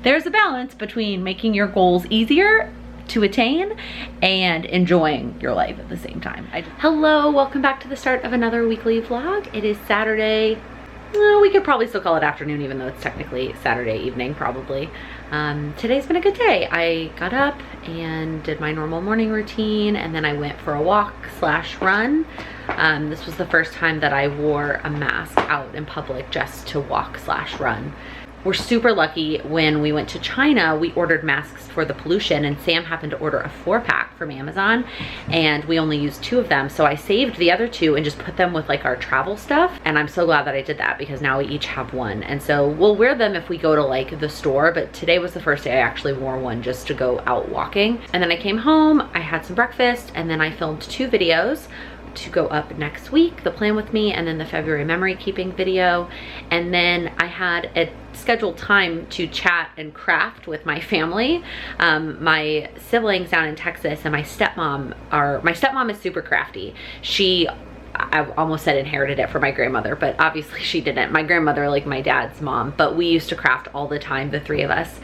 There's a balance between making your goals easier to attain and enjoying your life at the same time. Hello, welcome back to the start of another weekly vlog. It is Saturday. Well, we could probably still call it afternoon even though it's technically Saturday evening probably. Today's been a good day. I got up and did my normal morning routine and then I went for a walk slash run. This was the first time that I wore a mask out in public just to walk slash run. We're super lucky. When we went to China, we ordered masks for the pollution and Sam happened to order a 4-pack from Amazon and we only used 2 of them. So I saved the other 2 and just put them with like our travel stuff. And I'm so glad that I did that because now we each have one. And so we'll wear them if we go to like the store, but today was the first day I actually wore one just to go out walking. And then I came home, I had some breakfast, and then I filmed 2 videos to go up next week, the plan with me, and then the February memory keeping video. And then I had a scheduled time to chat and craft with my family. My siblings down in Texas and my stepmom is super crafty. I almost said inherited it from my grandmother, but obviously she didn't. My grandmother, like my dad's mom, but we used to craft all the time, the 3 of us,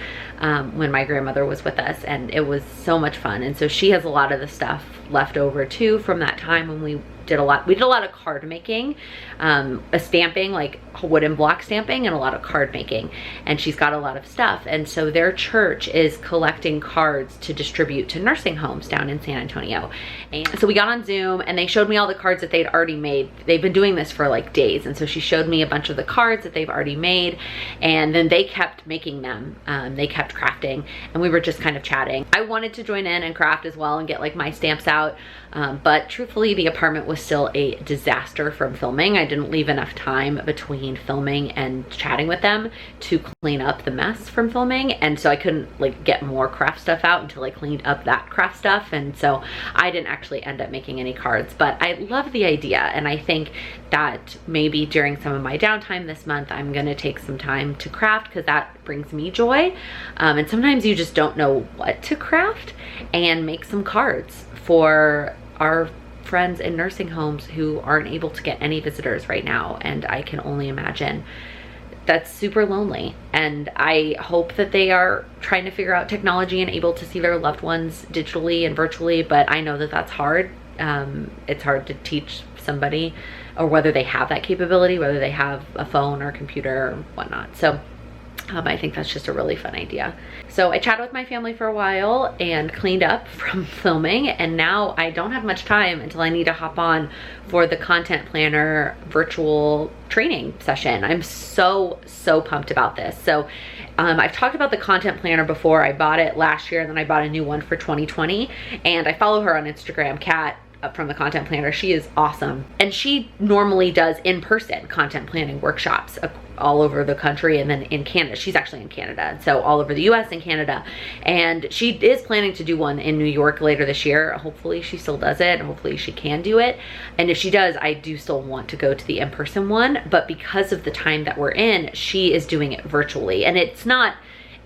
when my grandmother was with us, and it was so much fun. And so she has a lot of the stuff left over too from that time when we did a lot of card making, a stamping, like wooden block stamping, and a lot of card making. And she's got a lot of stuff. And so their church is collecting cards to distribute to nursing homes down in San Antonio. And so we got on Zoom and they showed me all the cards that they'd already made. They've been doing this for like days. And so she showed me a bunch of the cards that they've already made. And then they kept making them. They kept crafting and we were just kind of chatting. I wanted to join in and craft as well and get like my stamps out. But truthfully, the apartment was still a disaster from filming. I didn't leave enough time between filming and chatting with them to clean up the mess from filming. And so I couldn't like get more craft stuff out until I cleaned up that craft stuff. And so I didn't actually end up making any cards, but I love the idea. And I think that maybe during some of my downtime this month, I'm gonna take some time to craft because that brings me joy. And sometimes you just don't know what to craft, and make some cards for our friends in nursing homes who aren't able to get any visitors right now. And I can only imagine that's super lonely. And I hope that they are trying to figure out technology and able to see their loved ones digitally and virtually, but I know that that's hard. It's hard to teach somebody, or whether they have that capability, whether they have a phone or a computer or whatnot. So I think that's just a really fun idea. So I chatted with my family for a while and cleaned up from filming, and now I don't have much time until I need to hop on for the content planner virtual training session. I'm so pumped about this. So I've talked about the content planner before. I bought it last year and then I bought a new one for 2020, and I follow her on Instagram, Kat from the content planner. She is awesome, and she normally does in-person content planning workshops all over the country, and then in Canada. She's actually in Canada, so all over the US and Canada, and she is planning to do one in New York later this year. Hopefully she still does it, hopefully she can do it, and if she does, I do still want to go to the in-person one. But because of the time that we're in, she is doing it virtually, and it's not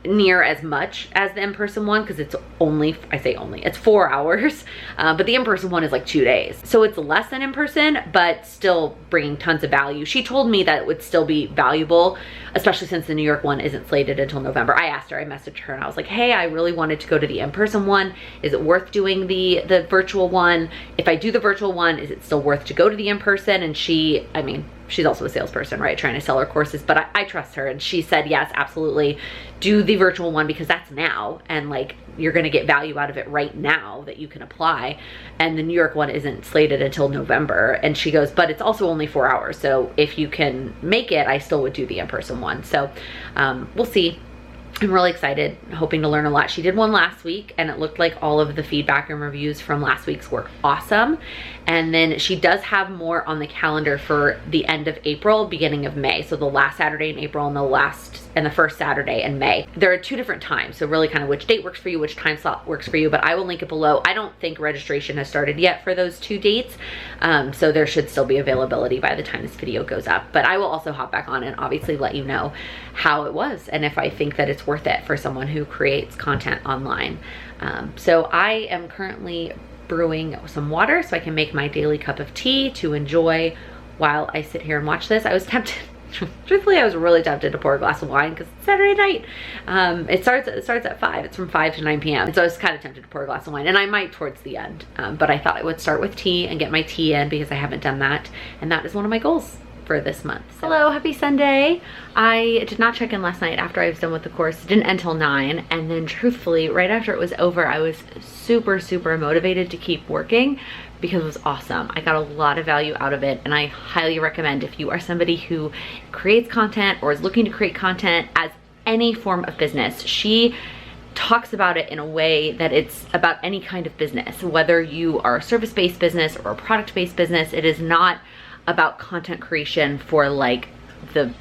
near as much as the in-person one because it's only, I say only, it's 4 hours, but the in-person one is like 2 days. So it's less than in-person, but still bringing tons of value. She told me that it would still be valuable, especially since the New York one isn't slated until November. I asked her, I messaged her and I was like, hey, I really wanted to go to the in-person one. Is it worth doing the virtual one? If I do the virtual one, is it still worth to go to the in-person? And she, I mean, she's also a salesperson, right? Trying to sell her courses, but I trust her. And she said, yes, absolutely. Do the virtual one because that's now. And like, you're gonna get value out of it right now that you can apply. And the New York one isn't slated until November. And she goes, but it's also only 4 hours. So if you can make it, I still would do the in-person one. So we'll see. I'm really excited, hoping to learn a lot. She did one last week and it looked like all of the feedback and reviews from last week's were awesome. And then she does have more on the calendar for the end of April, beginning of May. So the last Saturday in April and the first Saturday in May. There are 2 different times. So really kind of which date works for you, which time slot works for you, but I will link it below. I don't think registration has started yet for those 2 dates. So there should still be availability by the time this video goes up, but I will also hop back on and obviously let you know how it was and if I think that it's worth it for someone who creates content online. So I am currently brewing some water so I can make my daily cup of tea to enjoy while I sit here and watch this. I was tempted Truthfully, I was really tempted to pour a glass of wine because it's Saturday night. It starts at 5. It's from 5 to 9 p.m. And so I was kind of tempted to pour a glass of wine, and I might towards the end. But I thought I would start with tea and get my tea in because I haven't done that. And that is one of my goals for this month. So, hello, happy Sunday. I did not check in last night after I was done with the course. It didn't end till 9. And then truthfully, right after it was over, I was super, super motivated to keep working because it was awesome. I got a lot of value out of it, and I highly recommend if you are somebody who creates content or is looking to create content as any form of business. She talks about it in a way that it's about any kind of business, whether you are a service-based business or a product-based business. It is not about content creation for like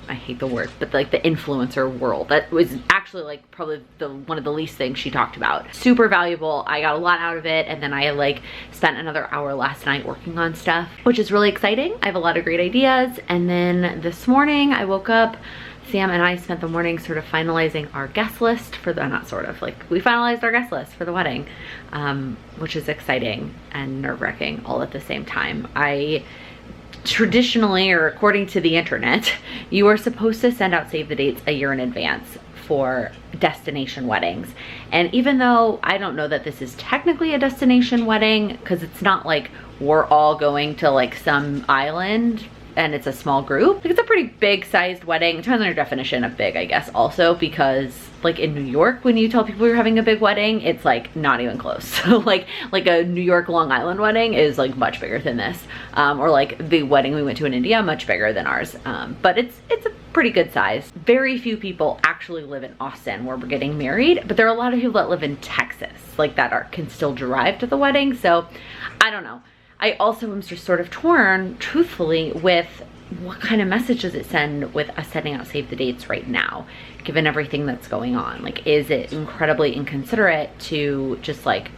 I hate the word, but like the influencer world. That was actually like probably one of the least things she talked about. Super valuable. I got a lot out of it, and then I like spent another hour last night working on stuff, which is really exciting. I have a lot of great ideas. And then this morning I woke up, Sam and I spent the morning sort of finalizing our guest list for the, not sort of, like we finalized our guest list for the wedding, which is exciting and nerve-wracking all at the same time. Traditionally, or according to the internet, you are supposed to send out save the dates a year in advance for destination weddings. And even though I don't know that this is technically a destination wedding, because it's not like we're all going to like some island and it's a small group. Like, it's a pretty big sized wedding. It depends on your definition of big, I guess, also, because like in New York, when you tell people you're having a big wedding, it's like not even close. So like a New York Long Island wedding is like much bigger than this. Or like the wedding we went to in India, much bigger than ours. But it's a pretty good size. Very few people actually live in Austin where we're getting married, but there are a lot of people that live in Texas, like that can still drive to the wedding. So I don't know. I also am just sort of torn, truthfully, with what kind of message does it send with us sending out save the dates right now, given everything that's going on? Like, is it incredibly inconsiderate to just like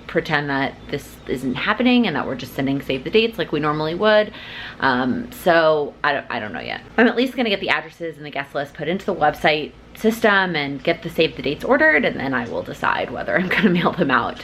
pretend that this isn't happening and that we're just sending save the dates like we normally would? So I don't know yet. I'm at least gonna get the addresses and the guest list put into the website system and get the save the dates ordered, and then I will decide whether I'm gonna mail them out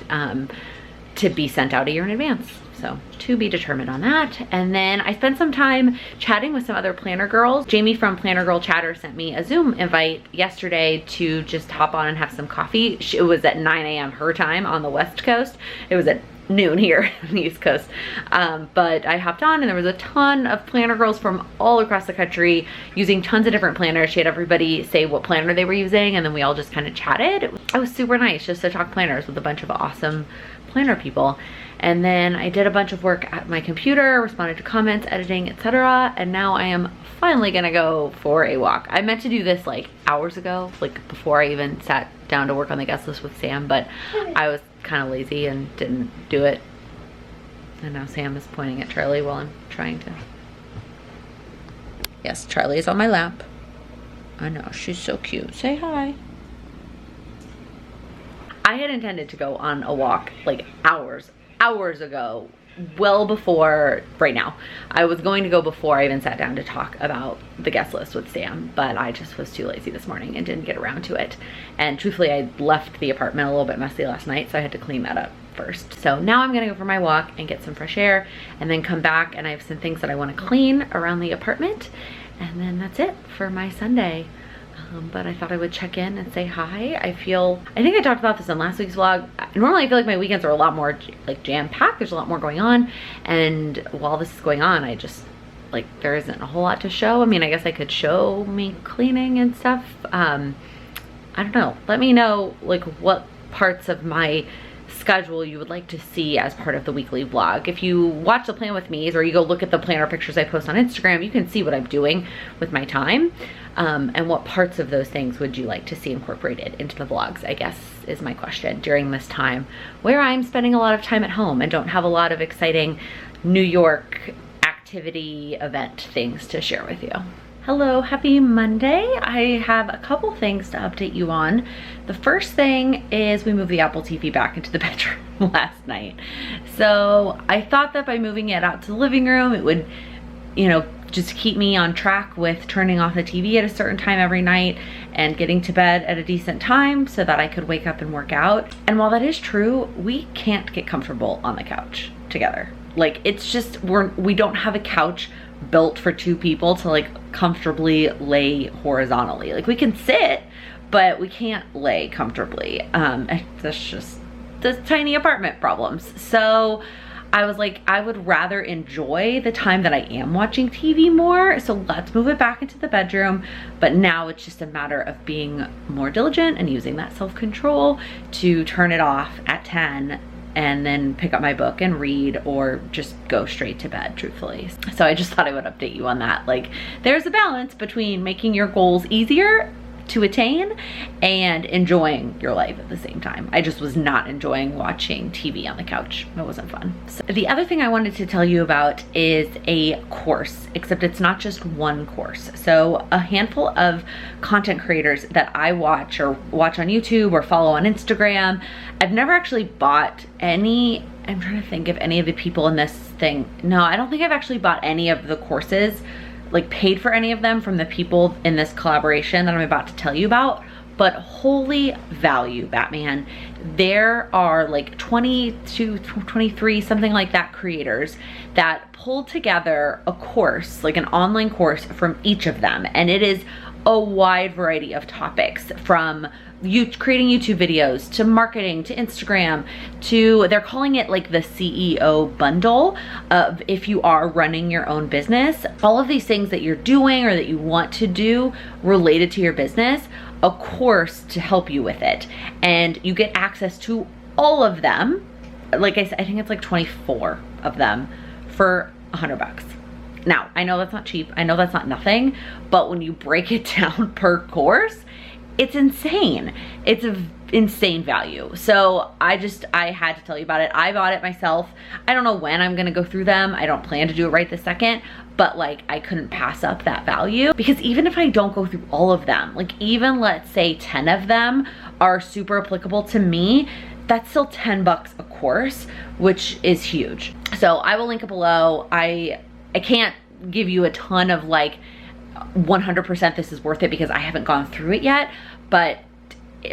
to be sent out a year in advance. So to be determined on that. And then I spent some time chatting with some other planner girls. Jamie from Planner Girl Chatter sent me a Zoom invite yesterday to just hop on and have some coffee. It was at 9 a.m. her time on the West Coast. It was at noon here on the East Coast. But I hopped on, and there was a ton of planner girls from all across the country using tons of different planners. She had everybody say what planner they were using, and then we all just kind of chatted. It was super nice just to talk planners with a bunch of awesome planner people. And then I did a bunch of work at my computer, responded to comments, editing, etc. And now I am finally gonna go for a walk. I meant to do this like hours ago, like before I even sat down to work on the guest list with Sam, but I was kind of lazy and didn't do it. And now Sam is pointing at Charlie while I'm trying to. Yes, Charlie is on my lap. I know, she's so cute. Say hi. I had intended to go on a walk like hours ago, well before right now. I was going to go before I even sat down to talk about the guest list with Sam, but I just was too lazy this morning and didn't get around to it. And truthfully, I left the apartment a little bit messy last night, so I had to clean that up first. So now I'm gonna go for my walk and get some fresh air, and then come back, and I have some things that I want to clean around the apartment, and then that's it for my Sunday. But I thought I would check in and say hi. I think I talked about this in last week's vlog. Normally I feel like my weekends are a lot more like jam-packed. There's a lot more going on. And while this is going on, I just, like, there isn't a whole lot to show. I mean, I guess I could show me cleaning and stuff. I don't know. Let me know like what parts of my schedule you would like to see as part of the weekly vlog. If you watch the Plan With Me's, or you go look at the planner pictures I post on Instagram, you can see what I'm doing with my time. And what parts of those things would you like to see incorporated into the vlogs, I guess, is my question during this time where I'm spending a lot of time at home and don't have a lot of exciting New York activity event things to share with you. Hello, happy Monday. I have a couple things to update you on. The first thing is we moved the Apple TV back into the bedroom last night. So I thought that by moving it out to the living room, it would, you know, just keep me on track with turning off the TV at a certain time every night and getting to bed at a decent time so that I could wake up and work out. And while that is true, we can't get comfortable on the couch together. Like, it's just, we don't have a couch built for 2 people to like comfortably lay horizontally. Like we can sit, but we can't lay comfortably. That's just the tiny apartment problems. So I was like, I would rather enjoy the time that I am watching TV more. So let's move it back into the bedroom. But now it's just a matter of being more diligent and using that self-control to turn it off at 10 and then pick up my book and read, or just go straight to bed, truthfully. So I just thought I would update you on that. Like, there's a balance between making your goals easier to attain and enjoying your life at the same time. I just was not enjoying watching TV on the couch. It wasn't fun. So the other thing I wanted to tell you about is a course, except it's not just one course. So a handful of content creators that I watch on YouTube or follow on Instagram. I've never actually bought any. I'm trying to think of any of the people in this thing. No, I don't think I've actually bought any of the courses, like paid for any of them from the people in this collaboration that I'm about to tell you about. But holy value, Batman. There are like 22, 23, something like that, creators that pulled together a course, like an online course from each of them. And it is a wide variety of topics, from creating YouTube videos to marketing to Instagram to, they're calling it like the CEO bundle of if you are running your own business, all of these things that you're doing or that you want to do related to your business, a course to help you with it. And you get access to all of them. Like I said, I think it's like 24 of them for $100. Now, I know that's not cheap. I know that's not nothing, but when you break it down per course, it's insane. It's an insane value. So I had to tell you about it. I bought it myself. I don't know when I'm gonna go through them. I don't plan to do it right this second, but like I couldn't pass up that value, because even if I don't go through all of them, like even let's say 10 of them are super applicable to me, that's still $10 a course, which is huge. So I will link it below. I can't give you a ton of like 100% this is worth it because I haven't gone through it yet, but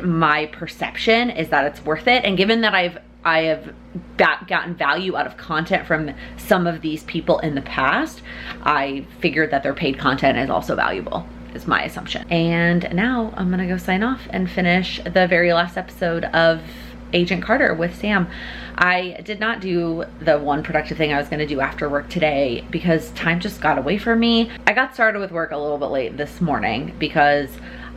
my perception is that it's worth it. And given that I have gotten value out of content from some of these people in the past, I figured that their paid content is also valuable, is my assumption. And now I'm gonna go sign off and finish the very last episode of Agent Carter with Sam. I did not do the one productive thing I was gonna do after work today because time just got away from me. I got started with work a little bit late this morning because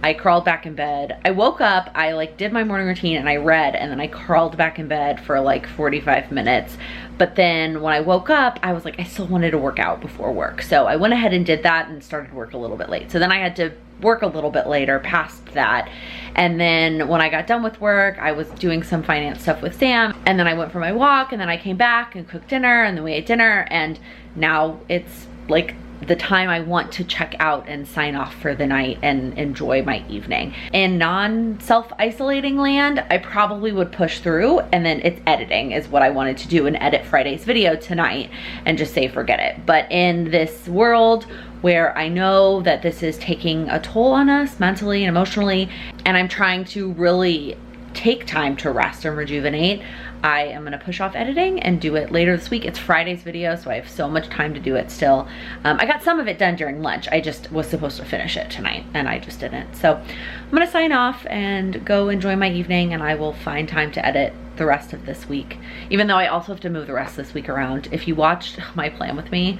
I crawled back in bed. I woke up, I like did my morning routine and I read, and then I crawled back in bed for like 45 minutes. But then when I woke up, I was like, I still wanted to work out before work. So I went ahead and did that and started work a little bit late. So then I had to work a little bit later past that. And then when I got done with work, I was doing some finance stuff with Sam. And then I went for my walk, and then I came back and cooked dinner, and then we ate dinner. And now it's like the time I want to check out and sign off for the night and enjoy my evening. In non-self-isolating land, I probably would push through, and then it's editing is what I wanted to do, and edit Friday's video tonight and just say forget it. But in this world where I know that this is taking a toll on us mentally and emotionally, and I'm trying to really take time to rest and rejuvenate, I am gonna push off editing and do it later this week. It's Friday's video, so I have so much time to do it still. I got some of it done during lunch. I just was supposed to finish it tonight and I just didn't. So I'm gonna sign off and go enjoy my evening, and I will find time to edit the rest of this week, even though I also have to move the rest of this week around. If you watched my plan with me,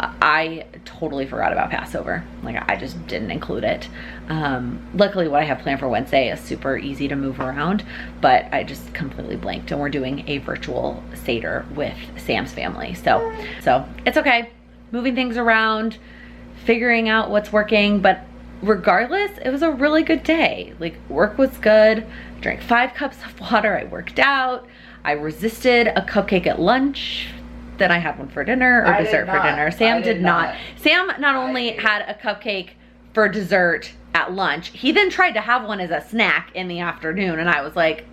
I totally forgot about Passover. Like, I just didn't include it. Luckily what I have planned for Wednesday is super easy to move around, but I just completely blanked, and we're doing a virtual Seder with Sam's family. So it's okay. Moving things around, figuring out what's working, but regardless, it was a really good day. Like, work was good. I drank 5 cups of water. I worked out. I resisted a cupcake at lunch. Then I had one for dinner, or dessert for dinner. Sam did not. Sam not only had a cupcake for dessert at lunch, he then tried to have one as a snack in the afternoon, and I was like,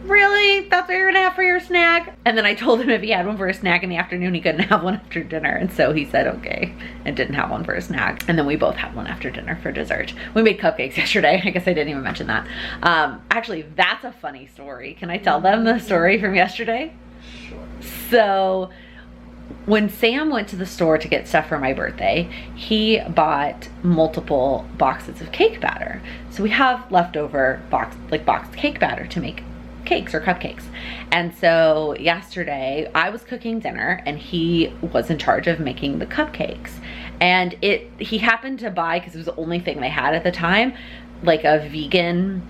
really? That's what you're gonna have for your snack? And then I told him if he had one for a snack in the afternoon, he couldn't have one after dinner. And so he said okay, and didn't have one for a snack. And then we both had one after dinner for dessert. We made cupcakes yesterday. I guess I didn't even mention that. Actually, that's a funny story. Can I tell them the story from yesterday? Sure. So when Sam went to the store to get stuff for my birthday, he bought multiple boxes of cake batter. So we have leftover boxed cake batter to make cakes or cupcakes. And so yesterday I was cooking dinner and he was in charge of making the cupcakes. And he happened to buy, because it was the only thing they had at the time, like a vegan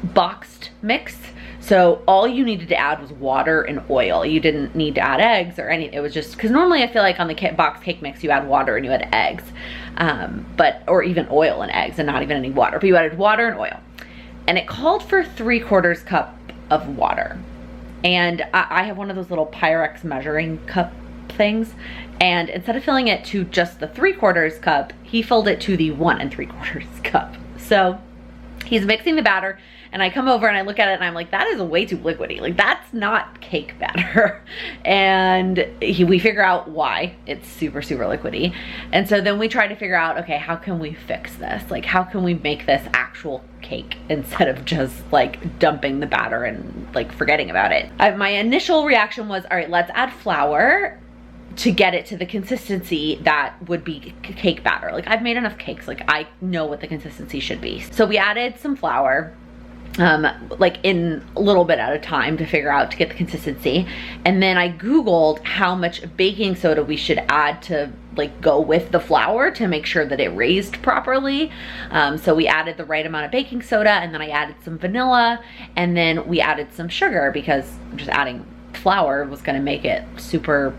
boxed mix. So all you needed to add was water and oil. You didn't need to add eggs or anything. It was just, because normally I feel like on the box cake mix you add water and you add eggs, or even oil and eggs and not even any water, but you added water and oil. And it called for 3/4 cup of water. And I have one of those little Pyrex measuring cup things. And instead of filling it to just the 3/4 cup, he filled it to the 1 3/4 cup. So he's mixing the batter, and I come over and I look at it and I'm like, that is way too liquidy. Like, that's not cake batter. And we figure out why it's super, super liquidy. And so then we try to figure out, okay, how can we fix this? Like, how can we make this actual cake instead of just like dumping the batter and like forgetting about it? My initial reaction was, all right, let's add flour to get it to the consistency that would be cake batter. Like, I've made enough cakes, like I know what the consistency should be. So we added some flour, like in a little bit at a time to figure out to get the consistency. And then I Googled how much baking soda we should add to like go with the flour to make sure that it raised properly. So we added the right amount of baking soda, and then I added some vanilla, and then we added some sugar because just adding flour was gonna make it super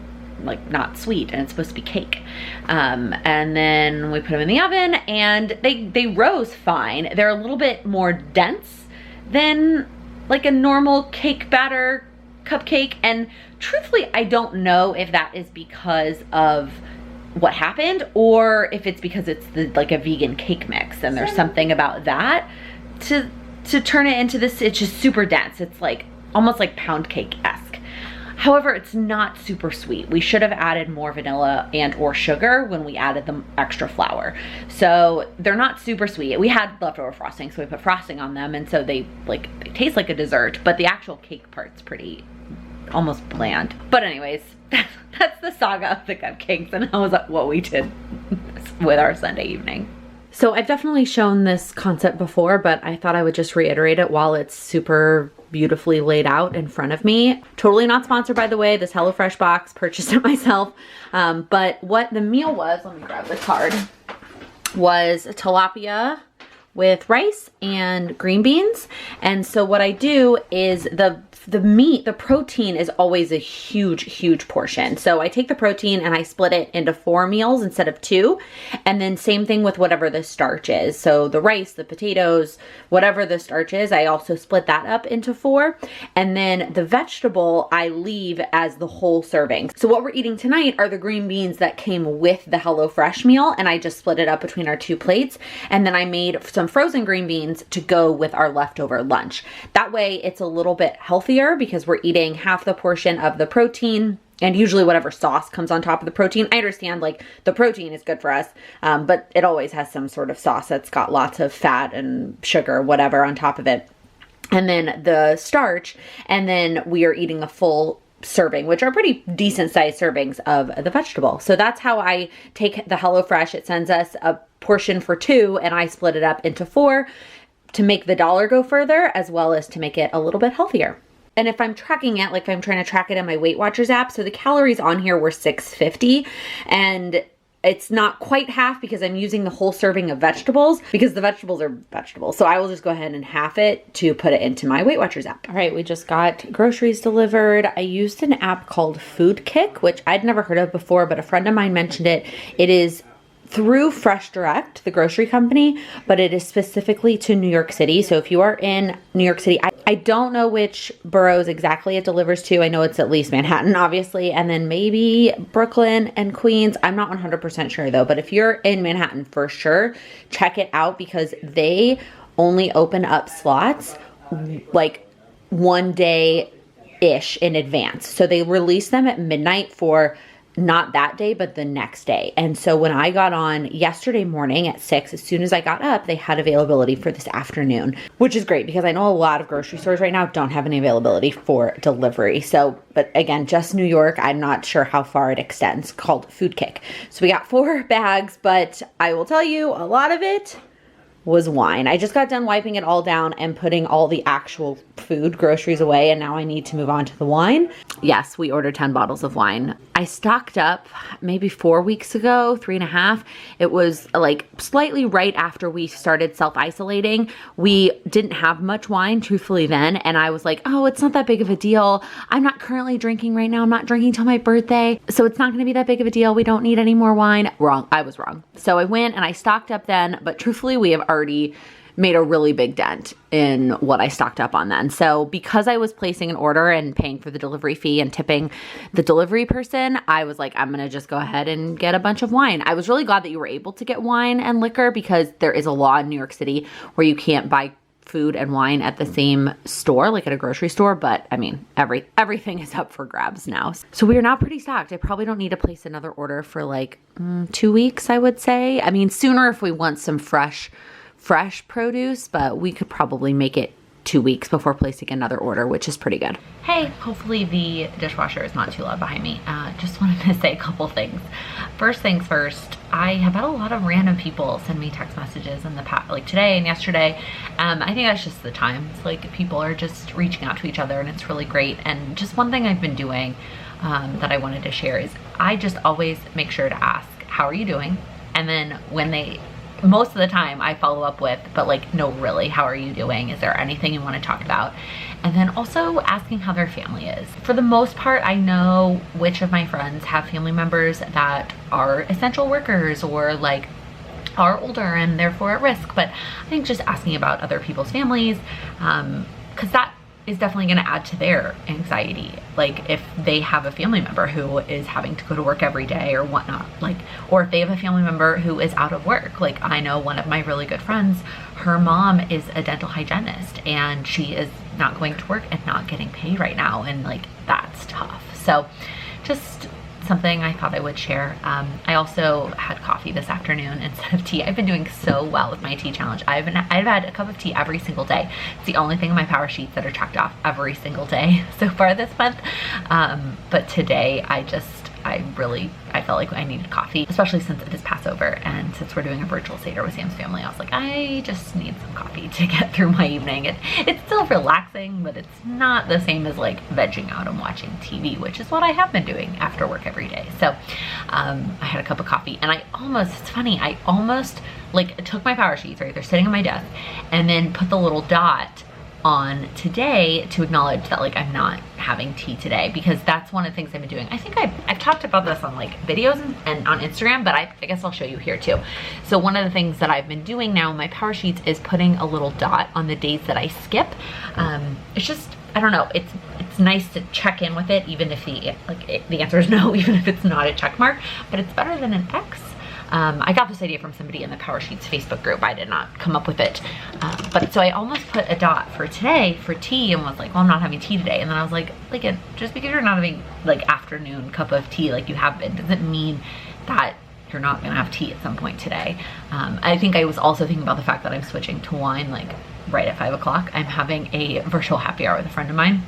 like not sweet, and it's supposed to be cake. And then we put them in the oven, and they rose fine. They're a little bit more dense than like a normal cake batter cupcake, and truthfully I don't know if that is because of what happened or if it's because it's like a vegan cake mix and there's something about that to turn it into this. It's just super dense. It's like almost like pound cake-esque. However, it's not super sweet. We should have added more vanilla and or sugar when we added the extra flour. So they're not super sweet. We had leftover frosting, so we put frosting on them, and so they taste like a dessert, but the actual cake part's pretty almost bland. But anyways, that's the saga of the cupcakes, and that was what we did with our Sunday evening. So I've definitely shown this concept before, but I thought I would just reiterate it while it's super beautifully laid out in front of me. Totally not sponsored, by the way. This HelloFresh box, purchased it myself. But what the meal was, let me grab the card, was tilapia with rice and green beans. And so what I do is the meat, the protein is always a huge portion. So I take the protein and I split it into 4 meals instead of 2. And then same thing with whatever the starch is. So the rice, the potatoes, whatever the starch is, I also split that up into 4. And then the vegetable I leave as the whole serving. So what we're eating tonight are the green beans that came with the HelloFresh meal, and I just split it up between our 2 plates. And then I made some frozen green beans to go with our leftover lunch. That way it's a little bit healthier because we're eating half the portion of the protein and usually whatever sauce comes on top of the protein. I understand like the protein is good for us, but it always has some sort of sauce that's got lots of fat and sugar, whatever, on top of it. And then the starch, and then we are eating a full serving, which are pretty decent sized servings of the vegetable. So that's how I take the HelloFresh. It sends us a portion for 2 and I split it up into 4 to make the dollar go further, as well as to make it a little bit healthier. And if I'm tracking it, like if I'm trying to track it in my Weight Watchers app, so the calories on here were 650, and it's not quite half because I'm using the whole serving of vegetables because the vegetables are vegetables. So I will just go ahead and half it to put it into my Weight Watchers app. All right, we just got groceries delivered. I used an app called Food Kick, which I'd never heard of before, but a friend of mine mentioned it. It is through Fresh Direct, the grocery company, but it is specifically to New York City. So if you are in New York City, I don't know which boroughs exactly it delivers to. I know it's at least Manhattan, obviously, and then maybe Brooklyn and Queens. I'm not 100% sure though, but if you're in Manhattan, for sure, check it out because they only open up slots like 1 day-ish in advance. So they release them at midnight for not that day, but the next day. And so when I got on yesterday morning at 6, as soon as I got up, they had availability for this afternoon, which is great because I know a lot of grocery stores right now don't have any availability for delivery. So, but again, just New York, I'm not sure how far it extends, called Food Kick. So we got 4 bags, but I will tell you, a lot of it was wine. I just got done wiping it all down and putting all the actual food groceries away, and now I need to move on to the wine. Yes, we ordered 10 bottles of wine. I stocked up maybe 4 weeks ago, 3.5. It was like slightly right after we started self-isolating. We didn't have much wine, truthfully, then, and I was like, oh, it's not that big of a deal. I'm not currently drinking right now. I'm not drinking till my birthday, so it's not gonna be that big of a deal. We don't need any more wine. Wrong, I was wrong. So I went and I stocked up then, but truthfully, we have already made a really big dent in what I stocked up on then. So because I was placing an order and paying for the delivery fee and tipping the delivery person, I was like, I'm gonna just go ahead and get a bunch of wine. I was really glad that you were able to get wine and liquor because there is a law in New York City where you can't buy food and wine at the same store, like at a grocery store. But I mean, everything is up for grabs now. So we are now pretty stocked. I probably don't need to place another order for like 2 weeks, I would say. I mean, sooner if we want some fresh produce, but we could probably make it 2 weeks before placing another order, which is pretty good. Hey, hopefully the dishwasher is not too loud behind me. Just wanted to say a couple things. First things first, I have had a lot of random people send me text messages in the past, like today and yesterday. I think that's just the time. It's like people are just reaching out to each other and it's really great. And just one thing I've been doing that I wanted to share is I just always make sure to ask, how are you doing? And then most of the time I follow up with, but like, no, really, how are you doing? Is there anything you want to talk about? And then also asking how their family is. For the most part, I know which of my friends have family members that are essential workers or like are older and therefore at risk. But I think just asking about other people's families, because that is definitely going to add to their anxiety. Like if they have a family member who is having to go to work every day or whatnot, like, or if they have a family member who is out of work. Like I know one of my really good friends, her mom is a dental hygienist and she is not going to work and not getting paid right now. And like, that's tough. So just something I thought I would share. I also had coffee this afternoon instead of tea. I've been doing so well with my tea challenge. I've had a cup of tea every single day. It's the only thing in my power sheets that are checked off every single day so far this month. But today I felt like I needed coffee, especially since it is Passover and since we're doing a virtual Seder with Sam's family. I was like, I just need some coffee to get through my evening. It's still relaxing, but it's not the same as like vegging out and watching TV, which is what I have been doing after work every day. So I had a cup of coffee and it's funny, I almost like took my power sheets, right? They're sitting on my desk, and then put the little dot on today to acknowledge that like I'm not having tea today, because that's one of the things I've been doing. I think I've talked about this on like videos and on Instagram, but I guess I'll show you here too. So one of the things that I've been doing now in my power sheets is putting a little dot on the days that I skip. It's just, I don't know, it's nice to check in with it, even if the answer is no, even if it's not a check mark, but it's better than an X. I got this idea from somebody in the Power Sheets Facebook group. I did not come up with it. But so I almost put a dot for today for tea and was like, well, I'm not having tea today. And then I was like, just because you're not having like afternoon cup of tea like you have been, doesn't mean that you're not gonna have tea at some point today. I think I was also thinking about the fact that I'm switching to wine like right at 5 o'clock. I'm having a virtual happy hour with a friend of mine.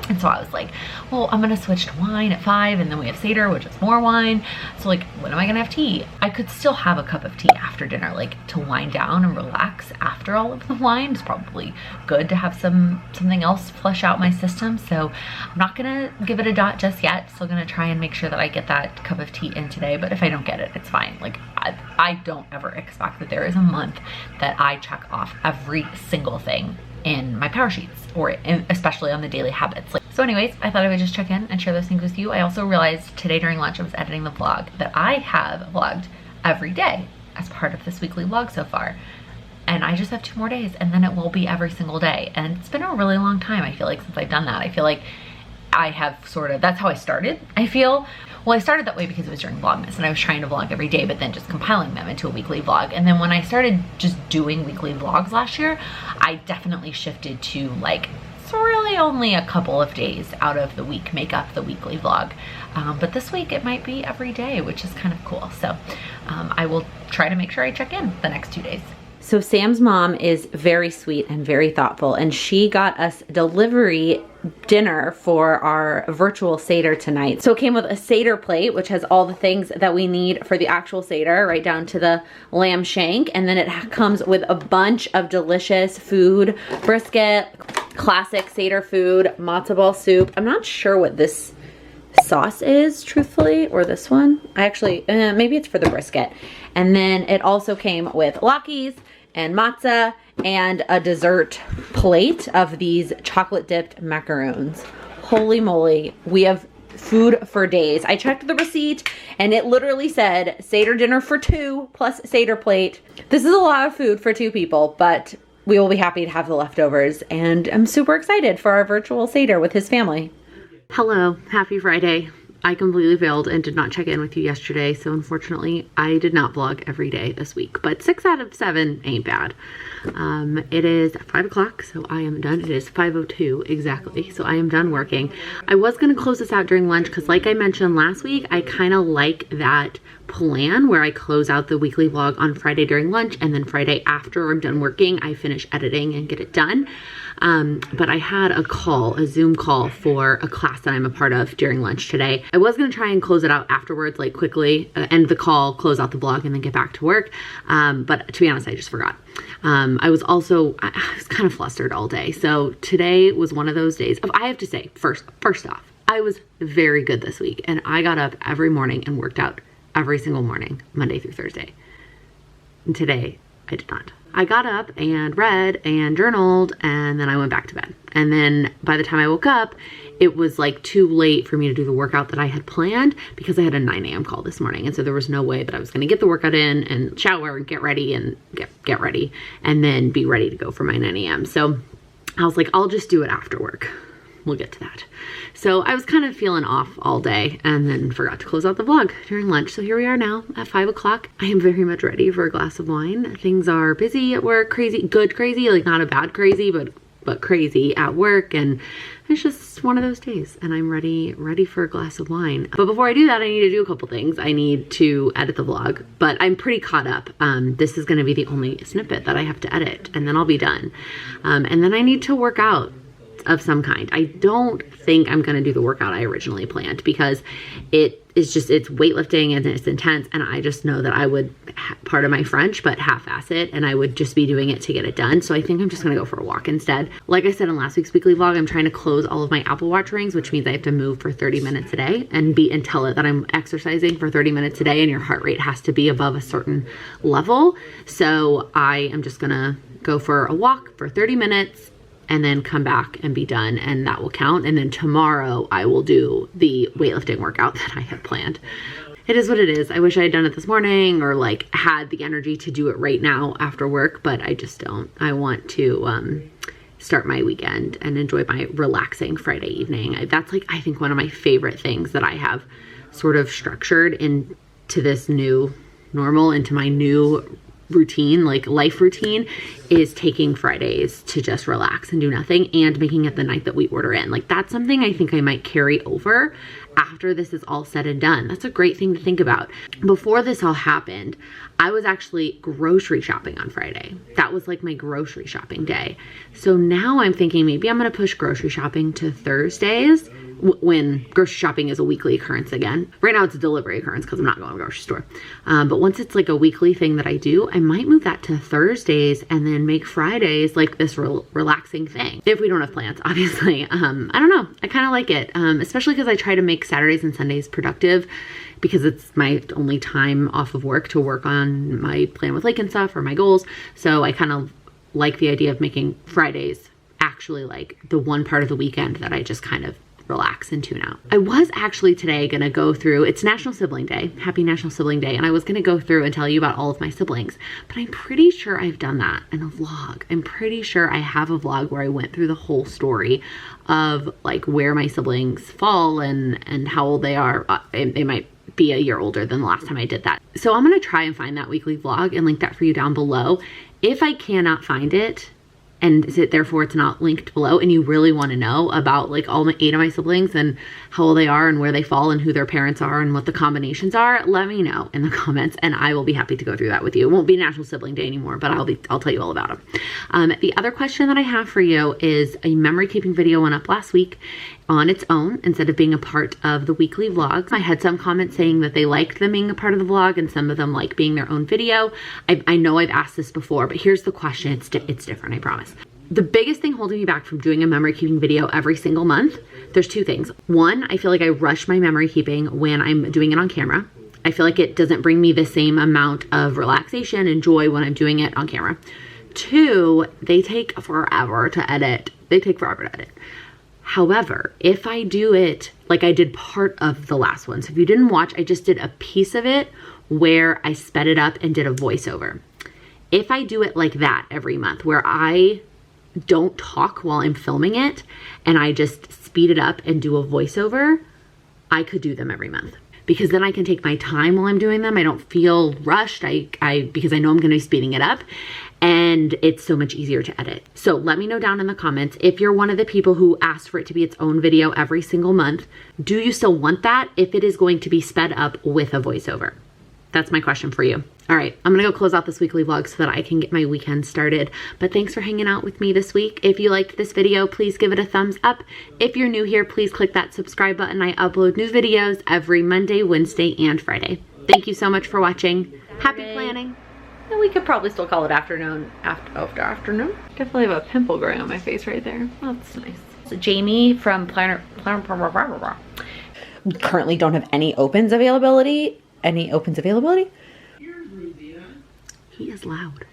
And so I was like, well, I'm gonna switch to wine at 5, and then we have Seder, which is more wine. So like, when am I gonna have tea? I could still have a cup of tea after dinner, like to wind down and relax after all of the wine. It's probably good to have something else flush out my system. So I'm not gonna give it a dot just yet. Still gonna try and make sure that I get that cup of tea in today. But if I don't get it, it's fine. Like I don't ever expect that there is a month that I check off every single thing in my power sheets, or especially on the daily habits. So anyways, I thought I would just check in and share those things with you. I also realized today during lunch I was editing the vlog that I have vlogged every day as part of this weekly vlog so far. And I just have 2 more days and then it will be every single day. And it's been a really long time, I feel like, since I've done that. I feel like I have that's how I started, I feel. Well, I started that way because it was during Vlogmas and I was trying to vlog every day, but then just compiling them into a weekly vlog. And then when I started just doing weekly vlogs last year, I definitely shifted to like it's really only a couple of days out of the week make up the weekly vlog. But this week it might be every day, which is kind of cool. So I will try to make sure I check in the next 2 days. So Sam's mom is very sweet and very thoughtful, and she got us delivery dinner for our virtual Seder tonight. So it came with a Seder plate, which has all the things that we need for the actual Seder, right down to the lamb shank. And then it comes with a bunch of delicious food, brisket, classic Seder food, matzo ball soup. I'm not sure what this sauce is, truthfully, or this one. I actually, maybe it's for the brisket. And then it also came with latkes and matzah and a dessert plate of these chocolate dipped macaroons. Holy moly, we have food for days. I checked the receipt and it literally said Seder dinner for 2 plus Seder plate. This is a lot of food for 2 people, but we will be happy to have the leftovers, and I'm super excited for our virtual Seder with his family. Hello, happy Friday. I completely failed and did not check in with you yesterday, so unfortunately I did not vlog every day this week, but 6 out of 7 ain't bad. It is 5 o'clock, so I am done. It is 5:02 exactly, so I am done working. I was going to close this out during lunch because, like I mentioned last week, I kind of like that plan where I close out the weekly vlog on Friday during lunch, and then Friday after I'm done working, I finish editing and get it done. But I had a Zoom call for a class that I'm a part of during lunch today. I was going to try and close it out afterwards, like quickly, end the call, close out the vlog, and then get back to work. But to be honest, I just forgot. I was kind of flustered all day. So today was one of those days. I have to say, first off, I was very good this week, and I got up every morning and worked out every single morning, Monday through Thursday. And today, I did not. I got up and read and journaled, and then I went back to bed. And then by the time I woke up, it was like too late for me to do the workout that I had planned because I had a 9 a.m. call this morning. And so there was no way that I was going to get the workout in and shower and get ready and get ready and then be ready to go for my 9 a.m. So I was like, I'll just do it after work. We'll get to that. So I was kind of feeling off all day and then forgot to close out the vlog during lunch. So here we are now at 5 o'clock. I am very much ready for a glass of wine. Things are busy at work, good crazy, like not a bad crazy, but crazy at work. And it's just one of those days and I'm ready for a glass of wine. But before I do that, I need to do a couple things. I need to edit the vlog, but I'm pretty caught up. This is going to be the only snippet that I have to edit, and then I'll be done. And then I need to work out of some kind. I don't think I'm going to do the workout I originally planned because it's weightlifting and it's intense, and I just know that I would, pardon my French, but half-ass it, and I would just be doing it to get it done. So I think I'm just going to go for a walk instead. Like I said in last week's weekly vlog, I'm trying to close all of my Apple Watch rings, which means I have to move for 30 minutes a day and tell it that I'm exercising for 30 minutes a day, and your heart rate has to be above a certain level. So I am just going to go for a walk for 30 minutes and then come back and be done, and that will count. And then tomorrow I will do the weightlifting workout that I have planned. It is what it is. I wish I had done it this morning or like had the energy to do it right now after work, but I just don't. I want to start my weekend and enjoy my relaxing Friday evening. That's like, I think, one of my favorite things that I have sort of structured into this new normal, into my new routine, like life routine, is taking Fridays to just relax and do nothing and making it the night that we order in. Like, that's something I think I might carry over after this is all said and done. That's a great thing to think about. Before this all happened, I was actually grocery shopping on Friday. That was like my grocery shopping day. So now I'm thinking maybe I'm going to push grocery shopping to Thursdays when grocery shopping is a weekly occurrence again. Right now it's a delivery occurrence because I'm not going to the grocery store. But once it's like a weekly thing that I do, I might move that to Thursdays and then make Fridays like this relaxing thing. If we don't have plans, obviously. I don't know. I kind of like it, especially because I try to make Saturdays and Sundays productive because it's my only time off of work to work on my plan with Lake and stuff or my goals. So I kind of like the idea of making Fridays actually like the one part of the weekend that I just kind of relax and tune out. I was actually today gonna go through, it's National Sibling Day, happy National Sibling Day, and I was gonna go through and tell you about all of my siblings, but I'm pretty sure I've done that in a vlog. I'm pretty sure I have a vlog where I went through the whole story of like where my siblings fall and how old they are. They might be a year older than the last time I did that. So I'm gonna try and find that weekly vlog and link that for you down below. If I cannot find it, and therefore it's not linked below, and you really want to know about like all 8 of my siblings and how old they are and where they fall and who their parents are and what the combinations are, let me know in the comments and I will be happy to go through that with you. It won't be National Sibling Day anymore, but I'll tell you all about them. The other question that I have for you is a memory keeping video went up last week on its own instead of being a part of the weekly vlogs. I had some comments saying that they liked them being a part of the vlog and some of them like being their own video. I know I've asked this before, but here's the question. It's different, I promise. The biggest thing holding me back from doing a memory keeping video every single month, there's 2 things. 1, I feel like I rush my memory keeping when I'm doing it on camera. I feel like it doesn't bring me the same amount of relaxation and joy when I'm doing it on camera. 2, they take forever to edit. However, if I do it like I did part of the last one, so if you didn't watch, I just did a piece of it where I sped it up and did a voiceover. If I do it like that every month, where I don't talk while I'm filming it and I just speed it up and do a voiceover, I could do them every month. Because then I can take my time while I'm doing them. I don't feel rushed because I know I'm gonna be speeding it up, and it's so much easier to edit. So let me know down in the comments if you're one of the people who asked for it to be its own video every single month. Do you still want that if it is going to be sped up with a voiceover? That's my question for you. All right, I'm gonna go close out this weekly vlog so that I can get my weekend started. But thanks for hanging out with me this week. If you liked this video, please give it a thumbs up. If you're new here, please click that subscribe button. I upload new videos every Monday, Wednesday, and Friday. Thank you so much for watching. Happy planning. And we could probably still call it afternoon. Afternoon. Definitely have a pimple growing on my face right there. Oh, that's nice. So Jamie from Planner currently don't have any opens availability. He is loud.